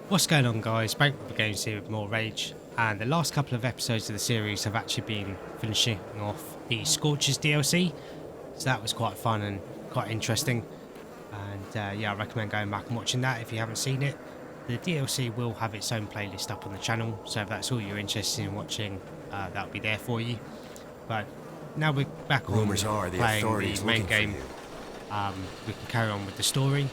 What's going on, guys? Bankroll Games here with more Rage, and the last couple of episodes of the series have actually been finishing off the Scorchers DLC, so that was quite fun and quite interesting. And yeah, I recommend going back and watching that if you haven't seen it. The DLC will have its own playlist up on the channel, so if that's all you're interested in watching, that'll be there for you. But now we're back on playing the main game. We can carry on with the story.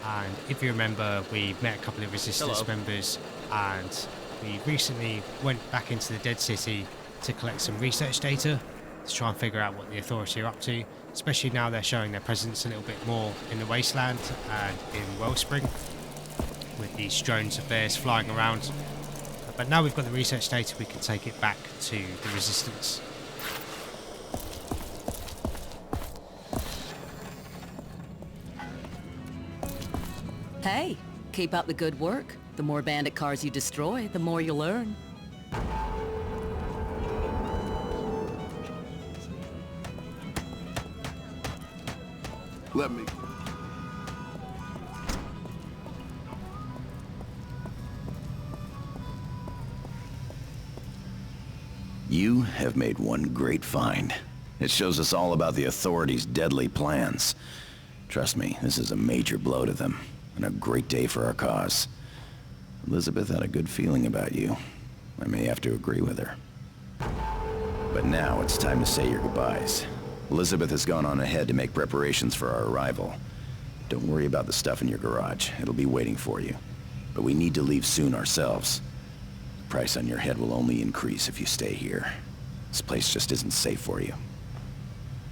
And if you remember, we met a couple of Resistance members, and we recently went back into the Dead City to collect some research data to try and figure out what the Authority are up to, especially now they're showing their presence a little bit more in the Wasteland and in Wellspring with these drones of theirs flying around. But now we've got the research data, we can take it back to the Resistance. Hey, keep up the good work. The more bandit cars you destroy, the more you'll earn. Let me. You have made one great find. It shows us all about the Authority's deadly plans. Trust me, this is a major blow to them. And a great day for our cause. Elizabeth had a good feeling about you. I may have to agree with her. But now it's time to say your goodbyes. Elizabeth has gone on ahead to make preparations for our arrival. Don't worry about the stuff in your garage. It'll be waiting for you. But we need to leave soon ourselves. The price on your head will only increase if you stay here. This place just isn't safe for you.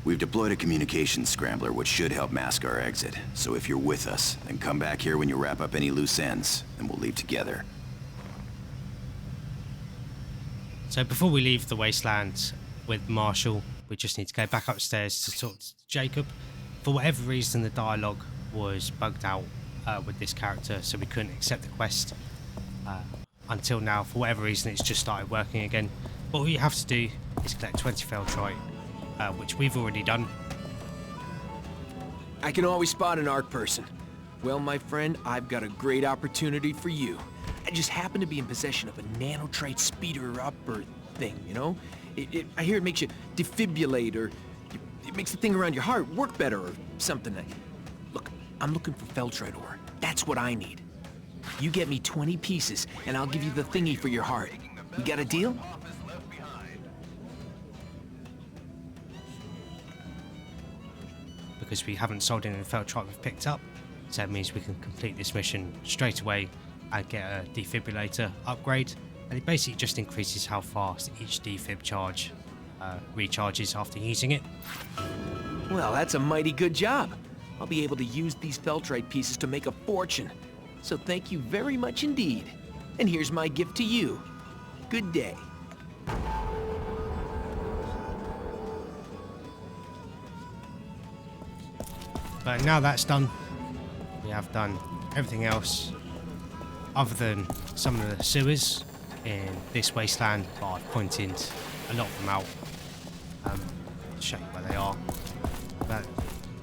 We've deployed a communications scrambler which should help mask our exit. So if you're with us, then come back here when you wrap up any loose ends, and we'll leave together. So before we leave the Wasteland with Marshall, we just need to go back upstairs to talk to Jacob. For whatever reason, the dialogue was bugged out with this character, so we couldn't accept the quest. Until now, for whatever reason, it's just started working again. But all you have to do is collect 20 Feltrite, which we've already done. I can always spot an art person. Well, my friend, I've got a great opportunity for you. I just happen to be in possession of a nanotrite speeder-upper thing, you know? I hear it makes you defibrillate, or it makes the thing around your heart work better, or something. Look, I'm looking for Feltrite ore. That's what I need. You get me 20 pieces, and I'll give you the thingy for your heart. We got a deal? Because we haven't sold any Feltrite we've picked up, so that means we can complete this mission straight away and get a defibrillator upgrade, and it basically just increases how fast each defib charge recharges after using it. Well, that's a mighty good job. I'll be able to use these Feltrite pieces to make a fortune. So thank you very much indeed. And here's my gift to you. Good day. But now that's done, we have done everything else other than some of the sewers in this wasteland, but I've pointed a lot of them out to show you where they are. But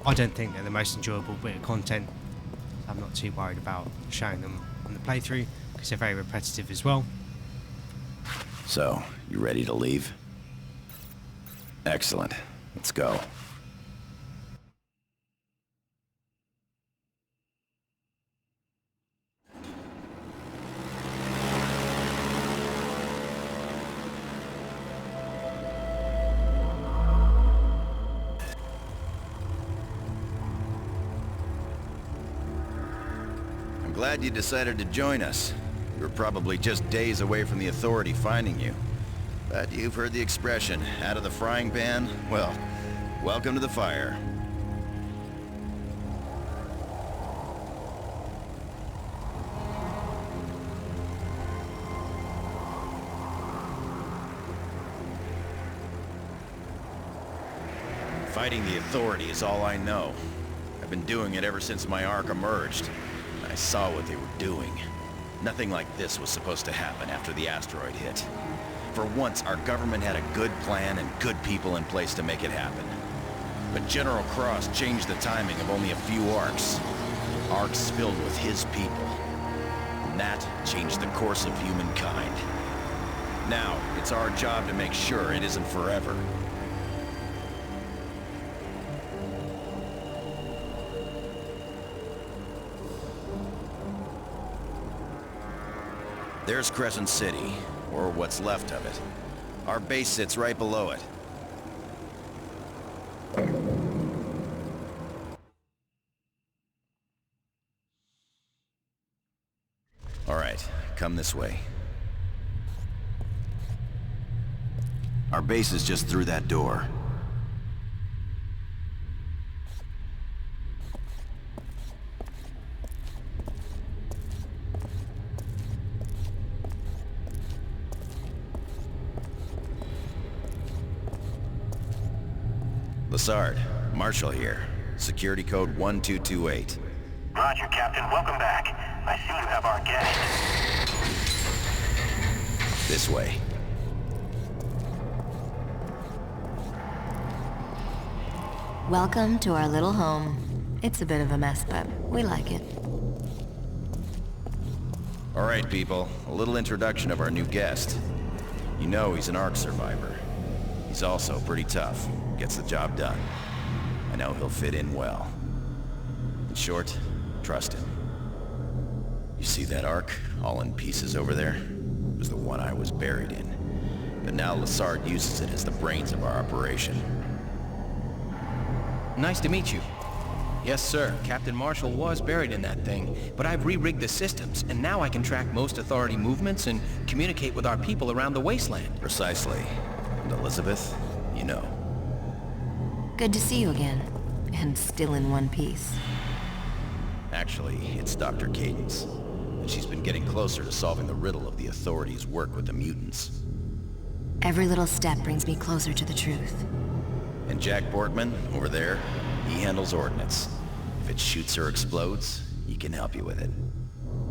I don't think they're the most enjoyable bit of content. I'm not too worried about showing them on the playthrough because they're very repetitive as well. So, you ready to leave? Excellent. Let's go. Glad you decided to join us. You were probably just days away from the Authority finding you. But you've heard the expression, out of the frying pan? Well, welcome to the fire. Fighting the Authority is all I know. I've been doing it ever since my arc emerged. I saw what they were doing. Nothing like this was supposed to happen after the asteroid hit. For once, our government had a good plan and good people in place to make it happen. But General Cross changed the timing of only a few arcs. Arcs filled with his people. and that changed the course of humankind. Now, it's our job to make sure it isn't forever. There's Crescent City, or what's left of it. Our base sits right below it. All right, come this way. Our base is just through that door. Lassard, Marshall here. Security code 1228. Roger, Captain. Welcome back. I see you have our guest. This way. Welcome to our little home. It's a bit of a mess, but we like it. All right, people. A little introduction of our new guest. You know he's an ARC survivor. He's also pretty tough. Gets the job done. I know he'll fit in well. In short, trust him. You see that ARC, all in pieces over there? It was the one I was buried in. But now Lassard uses it as the brains of our operation. Nice to meet you. Yes, sir. Captain Marshall was buried in that thing, but I've re-rigged the systems, and now I can track most Authority movements and communicate with our people around the wasteland. Precisely. And Elizabeth, you know. Good to see you again. And still in one piece. Actually, it's Dr. Cadence. And she's been getting closer to solving the riddle of the Authority's work with the mutants. Every little step brings me closer to the truth. And Jack Bortman, over there, he handles ordnance. If it shoots or explodes, he can help you with it.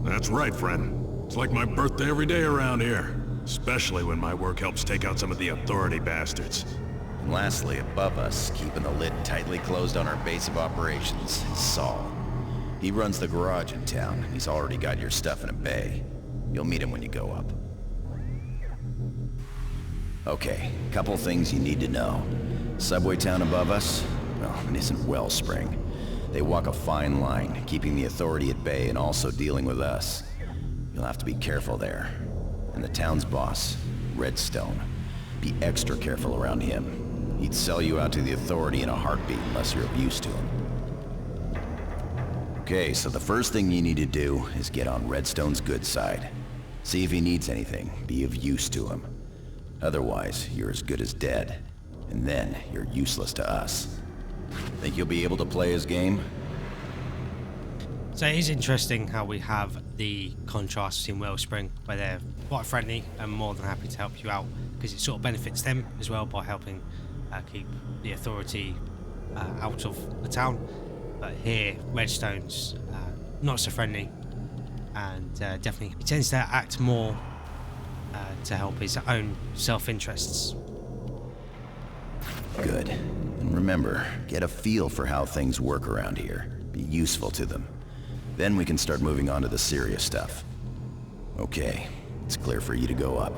That's right, friend. It's like my birthday every day around here. Especially when my work helps take out some of the Authority bastards. And lastly, above us, keeping the lid tightly closed on our base of operations, is Saul. He runs the garage in town. He's already got your stuff in a bay. You'll meet him when you go up. Okay, couple things you need to know. Subway town above us, well, it isn't Wellspring. They walk a fine line, keeping the Authority at bay and also dealing with us. You'll have to be careful there. And the town's boss, Redstone. Be extra careful around him. He'd sell you out to the Authority in a heartbeat unless you're of use to him. Okay, so the first thing you need to do is get on Redstone's good side. See if he needs anything, be of use to him. Otherwise, you're as good as dead. And then, you're useless to us. Think you'll be able to play his game? So it is interesting how we have the contrast in Wellspring, where they're quite friendly and more than happy to help you out, because it sort of benefits them as well by helping keep the Authority out of the town. But here, Redstone's not so friendly, and definitely he tends to act more to help his own self-interests. Good. And remember, get a feel for how things work around here. Be useful to them. Then we can start moving on to the serious stuff. Okay, it's clear for you to go up.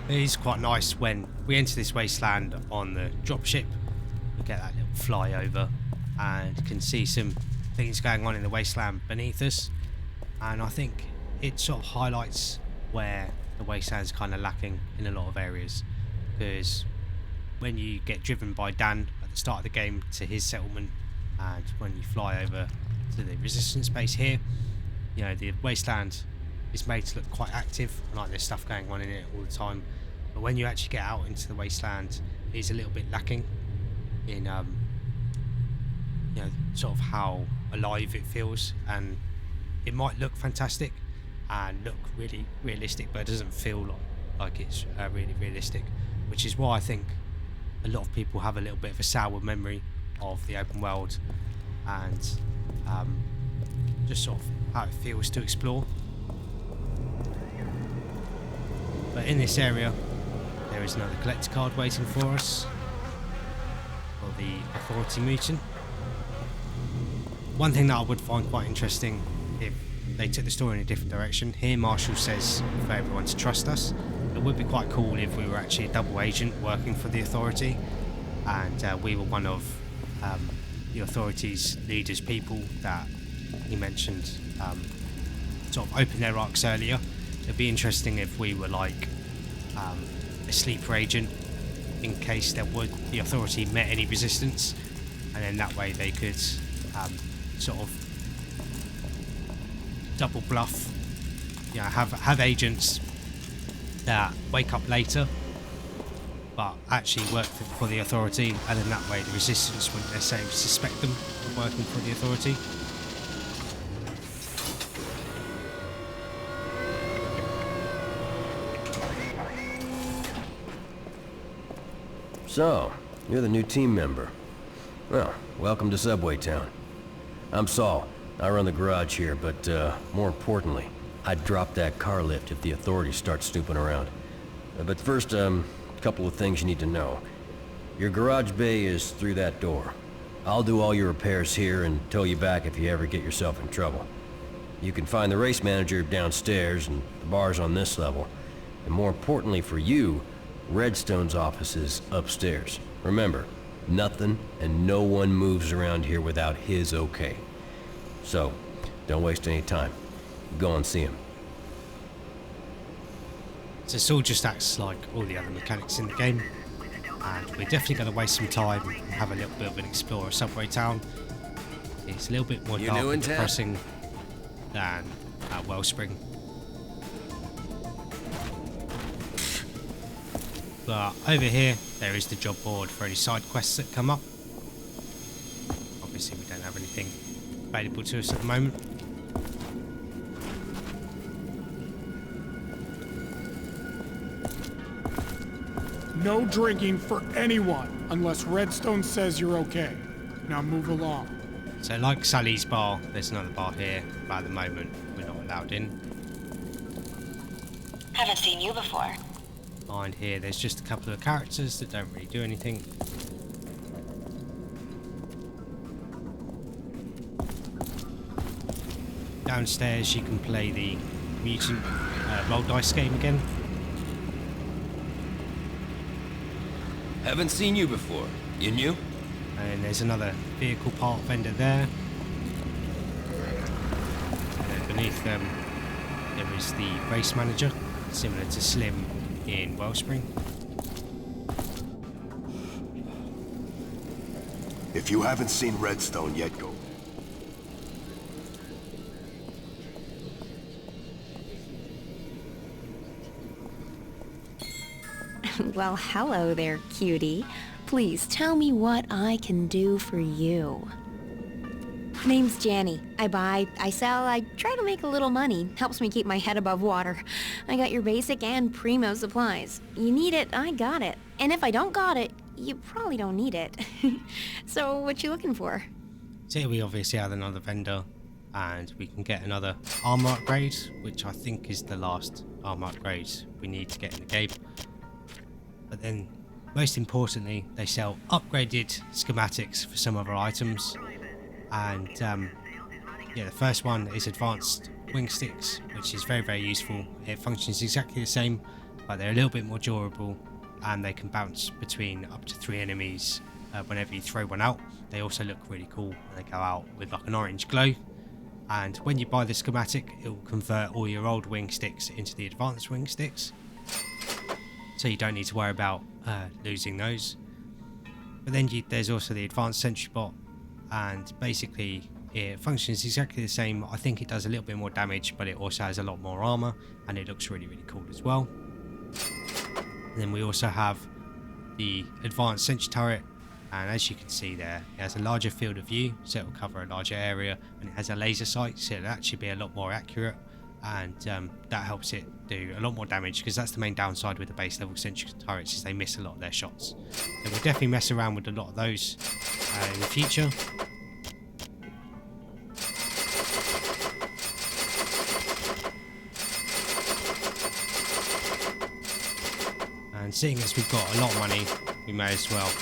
It is quite nice when we enter this wasteland on the dropship. We get that little flyover and can see some things going on in the wasteland beneath us. And I think it sort of highlights where the wasteland's kind of lacking in a lot of areas, because when you get driven by Dan at the start of the game to his settlement, and when you fly over to the resistance base here, you know, the wasteland is made to look quite active, like there's stuff going on in it all the time. But when you actually get out into the wasteland, it is a little bit lacking in you know, sort of how alive it feels. And it might look fantastic and look really realistic, but it doesn't feel like it's really realistic, which is why I think a lot of people have a little bit of a sour memory of the open world and just sort of how it feels to explore. But in this area, there is another collector card waiting for us for the Authority mutant. one thing that I would find quite interesting if they took the story in a different direction. Here Marshall says for everyone to trust us. It would be quite cool if we were actually a double agent working for the Authority, and we were one of the Authority's leaders, people that he mentioned sort of opened their arcs earlier. It'd be interesting if we were like a sleeper agent in case the Authority met any resistance, and then that way they could sort of double bluff, have agents that wake up later but actually work for the Authority, and then that way the resistance wouldn't necessarily suspect them of working for the Authority. So, you're the new team member. Well, welcome to Subway Town. I'm Saul. I run the garage here, but more importantly, I'd drop that car lift if the authorities start snooping around. But first, a couple of things you need to know. Your garage bay is through that door. I'll do all your repairs here and tow you back if you ever get yourself in trouble. You can find the race manager downstairs, and the bar's on this level. And more importantly for you, Redstone's office is upstairs. Remember, nothing and no one moves around here without his okay. So, don't waste any time. Go and see him. So Saul just acts like all the other mechanics in the game, and we're definitely going to waste some time and have a little bit of an explore of Subway Town. It's a little bit more dark and depressing than Wellspring. But over here, there is the job board for any side quests that come up. Obviously, we don't have anything available to us at the moment. No drinking for anyone unless Redstone says you're okay. Now move along. So like Sally's bar, there's another bar here, but at the moment we're not allowed in. Haven't seen you before. Behind here there's just a couple of characters that don't really do anything. Downstairs you can play the mutant roll dice game again. Haven't seen you before. You new? And there's another vehicle part vendor there. And then beneath them there is the race manager, similar to Slim in Wellspring. If you haven't seen Redstone yet, go. Well, hello there, cutie. Please tell me what I can do for you. Name's Janny. I buy, I sell, I try to make a little money. Helps me keep my head above water. I got your basic and primo supplies. You need it, I got it. And if I don't got it, you probably don't need it. So what you looking for? So here we obviously have another vendor, and we can get another armor upgrade, which I think is the last armor upgrade we need to get in the game. But then, most importantly, they sell upgraded schematics for some of our items. And yeah, the first one is advanced wing sticks, which is very, very useful. It functions exactly the same, but they're a little bit more durable, and they can bounce between up to 3 enemies whenever you throw one out. They also look really cool, and they go out with like an orange glow. And when you buy the schematic, it will convert all your old wing sticks into the advanced wing sticks. So you don't need to worry about losing those. But then there's also the advanced sentry bot, and basically it functions exactly the same. I think it does a little bit more damage, but it also has a lot more armor, and it looks really, really cool as well. And then we also have the advanced sentry turret, and as you can see there, it has a larger field of view, so it will cover a larger area, and it has a laser sight, so it'll actually be a lot more accurate. And that helps it do a lot more damage, because that's the main downside with the base level sentry turrets, is they miss a lot of their shots. So we'll definitely mess around with a lot of those in the future. And seeing as we've got a lot of money, we may as well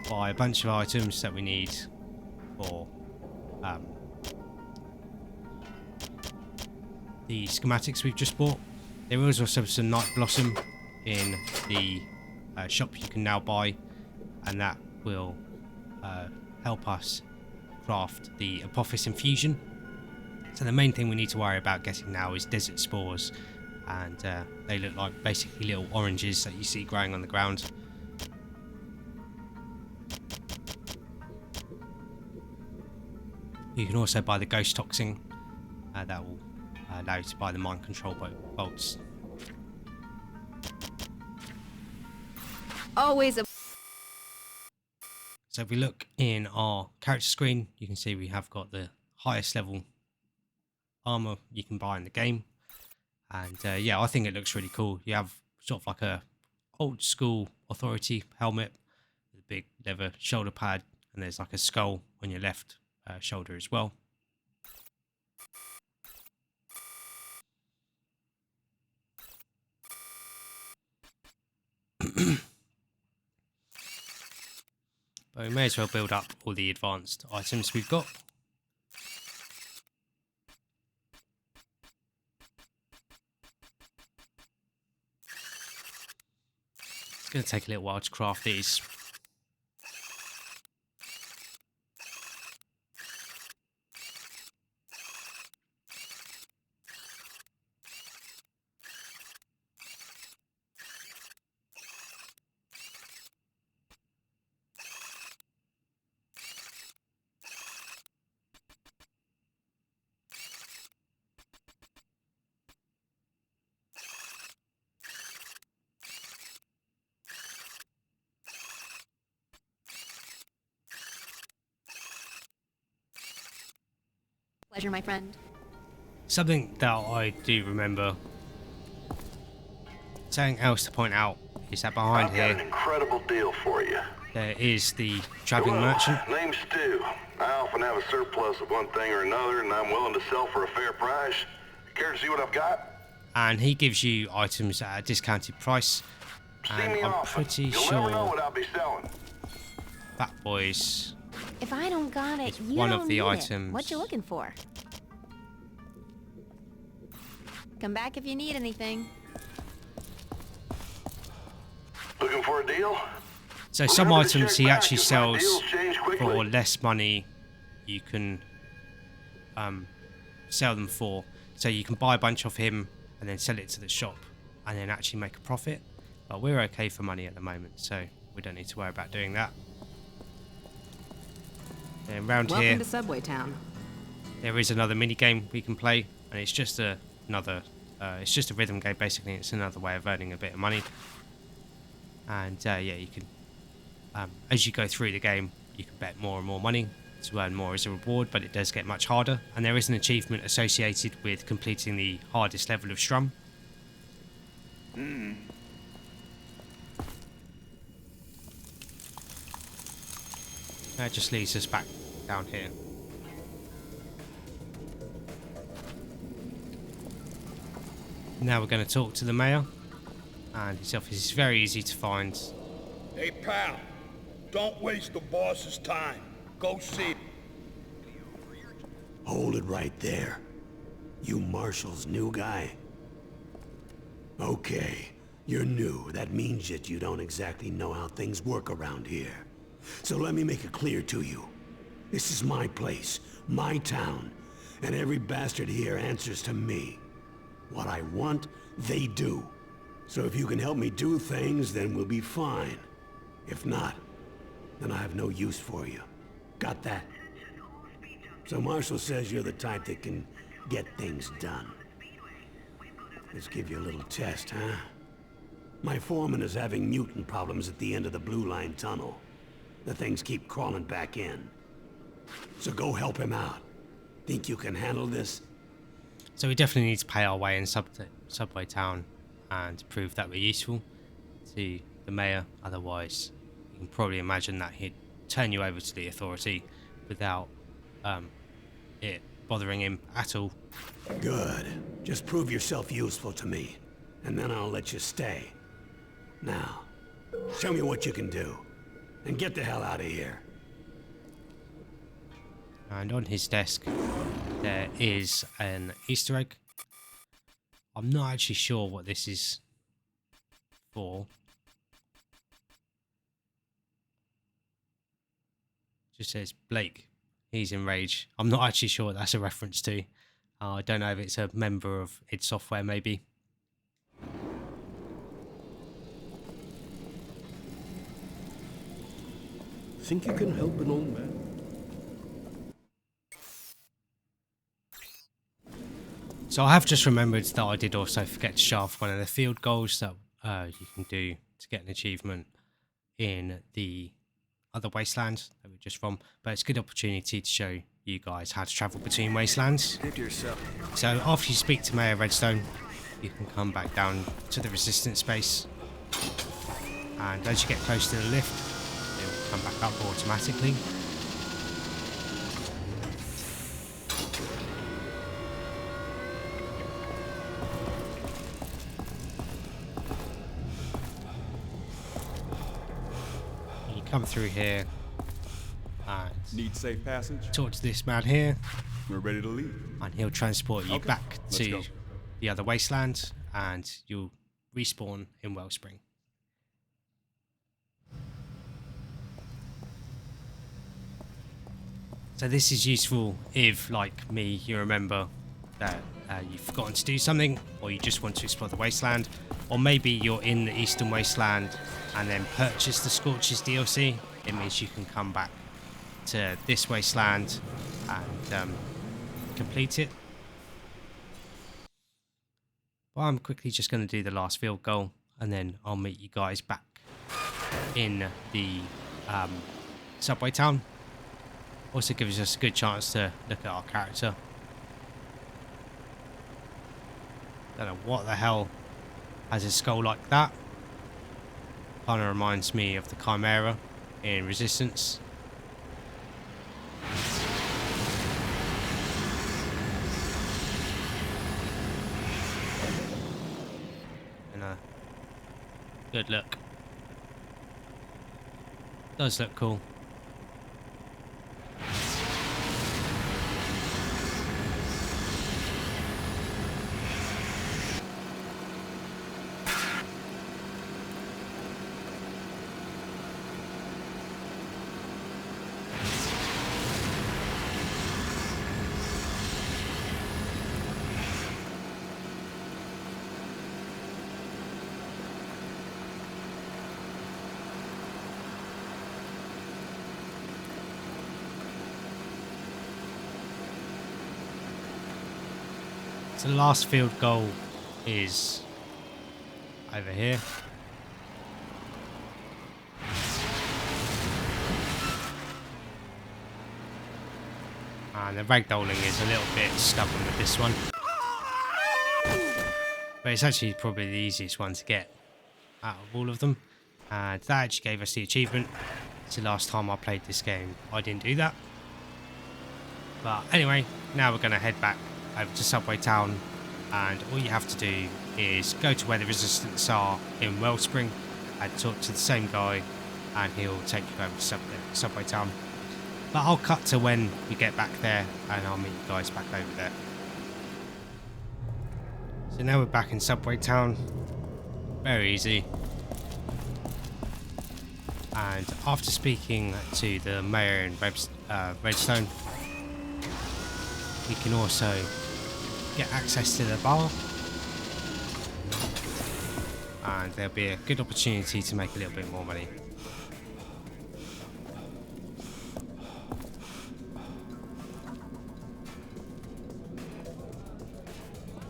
buy a bunch of items that we need for the schematics we've just bought. There is also some Night Blossom in the shop you can now buy, and that will help us craft the Apophis infusion. So the main thing we need to worry about getting now is desert spores, and they look like basically little oranges that you see growing on the ground. You can also buy the ghost toxin, that will allow you to buy the mind control bolts. Always a... So if we look in our character screen, you can see we have got the highest level armor you can buy in the game, and yeah, I think it looks really cool. You have sort of like a old school authority helmet with a big leather shoulder pad, and there's like a skull on your left shoulder as well. But we may as well build up all the advanced items we've got. It's going to take a little while to craft these. Pleasure, my friend. Something that I do remember, something else to point out, is that behind I've here got an incredible deal for you. there is the traveling merchant. Name's Stu. I often have a surplus of one thing or another, and I'm willing to sell for a fair price. Care to see what I've got? And he gives you items at a discounted price. And I'm pretty You'll never know sure what I'll be selling. Fat Boys, If I don't got it, it's you one don't of the need items. it. What you looking for? Come back if you need anything. Looking for a deal? So some Remember to items check he back actually if my sells deals change quickly. for less money. You can sell them for. So you can buy a bunch of him and then sell it to the shop and then actually make a profit. But we're okay for money at the moment, so we don't need to worry about doing that. And round Welcome here, to Subway Town. there is another mini game we can play, and it's just another. It's just a rhythm game basically. It's another way of earning a bit of money. And yeah, you can, as you go through the game, you can bet more and more money to earn more as a reward, but it does get much harder. And there is an achievement associated with completing the hardest level of Strum. That just leads us back down here. Now we're going to talk to the mayor, and his office is very easy to find. Hey, pal. Don't waste the boss's time. Go see. Hold it right there. You Marshall's new guy? Okay, you're new. That means that you don't exactly know how things work around here. So let me make it clear to you. This is my place, my town, and every bastard here answers to me. What I want, they do. So if you can help me do things, then we'll be fine. If not, then I have no use for you. Got that? So Marshall says you're the type that can get things done. Let's give you a little test, huh? My foreman is having mutant problems at the end of the Blue Line tunnel. The things keep crawling back in. So go help him out. Think you can handle this? So we definitely need to pay our way in Subway Town and prove that we're useful to the mayor. Otherwise, you can probably imagine that he'd turn you over to the authority without it bothering him at all. Good. Just prove yourself useful to me, and then I'll let you stay. Now, show me what you can do, and get the hell out of here. And on his desk, there is an Easter egg. I'm not actually sure what this is for. Just says Blake, he's in rage. I'm not actually sure what that's a reference to. I don't know if it's a member of id Software, maybe. Think you can help an old man? So I have just remembered that I did also forget to show off one of the field goals that you can do to get an achievement in the other wastelands that we're just from. But it's a good opportunity to show you guys how to travel between wastelands. So after you speak to Mayor Redstone, you can come back down to the resistance space. And as you get close to the lift, it will come back up automatically. Come through here and need safe passage. Talk to this man here. We're ready to leave. And he'll transport you back to the other wasteland and you'll respawn in Wellspring. So this is useful if, like me, you remember that you've forgotten to do something, or you just want to explore the wasteland, or maybe you're in the Eastern Wasteland and then purchase the Scorches DLC. It means you can come back to this wasteland and complete it. Well, I'm quickly just going to do the last field goal, and then I'll meet you guys back in the subway town. Also gives us a good chance to look at our character. Don't know what the hell has a skull like that. Kind of reminds me of the Chimera in Resistance. And a good look. Does look cool. So the last field goal is over here. And the ragdolling is a little bit stubborn with this one. But it's actually probably the easiest one to get out of all of them. And that actually gave us the achievement. It's the last time I played this game, I didn't do that. But anyway, now we're going to head back over to Subway Town, and all you have to do is go to where the Resistance are in Wellspring and talk to the same guy, and he'll take you over to Subway Town. But I'll cut to when we get back there, and I'll meet you guys back over there. So now we're back in Subway Town. Very easy. And after speaking to the mayor in Redstone, we can also get access to the bar, and there'll be a good opportunity to make a little bit more money.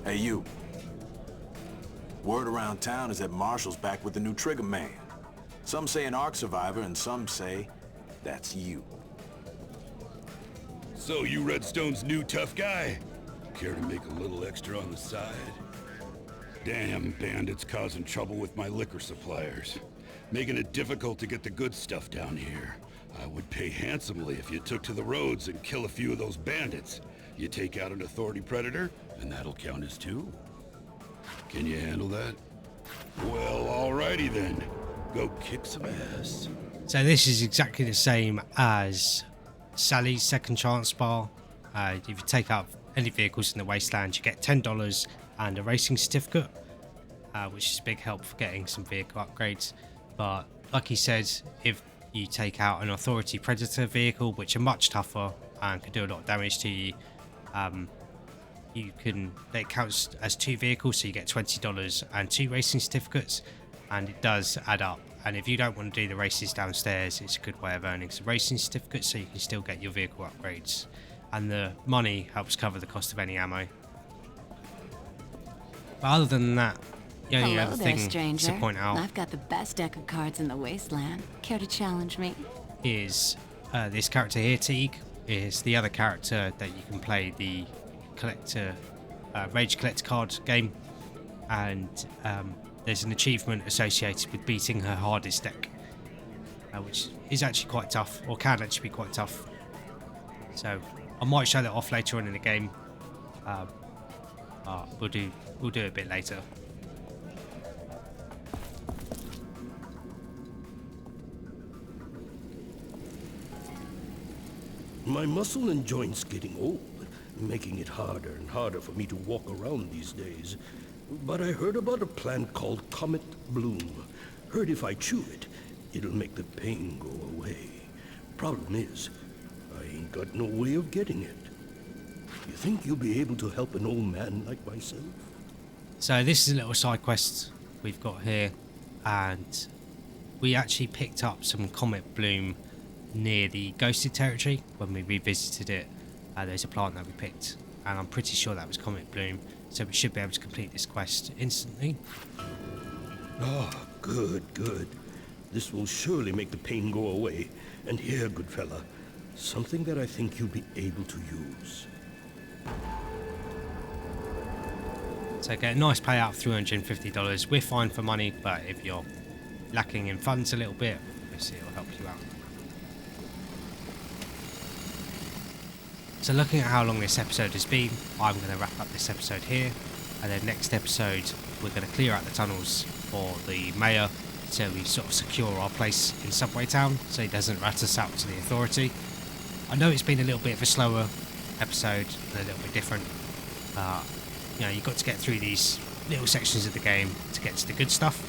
Hey you. Word around town is that Marshall's back with the new Trigger Man. Some say an Ark survivor, and some say that's you. So you Redstone's new tough guy? Care to make a little extra on the side? Damn bandits causing trouble with my liquor suppliers. Making it difficult to get the good stuff down here. I would pay handsomely if you took to the roads and kill a few of those bandits. You take out an authority predator, and that'll count as two. Can you handle that? Well, alrighty then. Go kick some ass. So this is exactly the same as Sally's second chance bar. If you take out any vehicles in the wasteland, you get $10 and a racing certificate, which is a big help for getting some vehicle upgrades. But like he said, if you take out an Authority Predator vehicle, which are much tougher and can do a lot of damage to you, it counts as 2 vehicles, so you get $20 and 2 racing certificates, and it does add up. And if you don't want to do the races downstairs, it's a good way of earning some racing certificates, so you can still get your vehicle upgrades, and the money helps cover the cost of any ammo. But other than that, the only Hello other there, thing stranger. to point out I've got the best deck of cards in the wasteland. Care to challenge me? is this character here, Teague, is the other character that you can play the Rage Collector card game, and there's an achievement associated with beating her hardest deck, which is actually quite tough, or can actually be quite tough. So I might show that off later on in the game. We'll do it a bit later. My muscle and joints getting old, making it harder and harder for me to walk around these days. But I heard about a plant called Comet Bloom. Heard if I chew it, it'll make the pain go away. Problem is, I ain't got no way of getting it. You think you'll be able to help an old man like myself? So this is a little side quest we've got here, and we actually picked up some Comet Bloom near the Ghosted territory when we revisited it. There's a plant that we picked, and I'm pretty sure that was Comet Bloom, so we should be able to complete this quest instantly. Ah, good, good. This will surely make the pain go away. And here, good fella, something that I think you'll be able to use. So get a nice payout of $350. We're fine for money, but if you're lacking in funds a little bit, obviously it'll help you out. So looking at how long this episode has been, I'm going to wrap up this episode here, and then next episode we're going to clear out the tunnels for the mayor, so we sort of secure our place in Subway Town so he doesn't rat us out to the authority. I know it's been a little bit of a slower episode and a little bit different. You've got to get through these little sections of the game to get to the good stuff.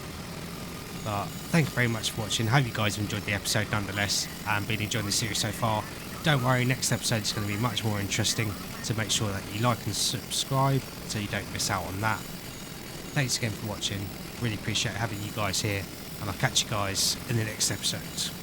But thank you very much for watching. Hope you guys have enjoyed the episode nonetheless and been enjoying the series so far. Don't worry, next episode is going to be much more interesting, so make sure that you like and subscribe so you don't miss out on that. Thanks again for watching, really appreciate having you guys here, and I'll catch you guys in the next episode.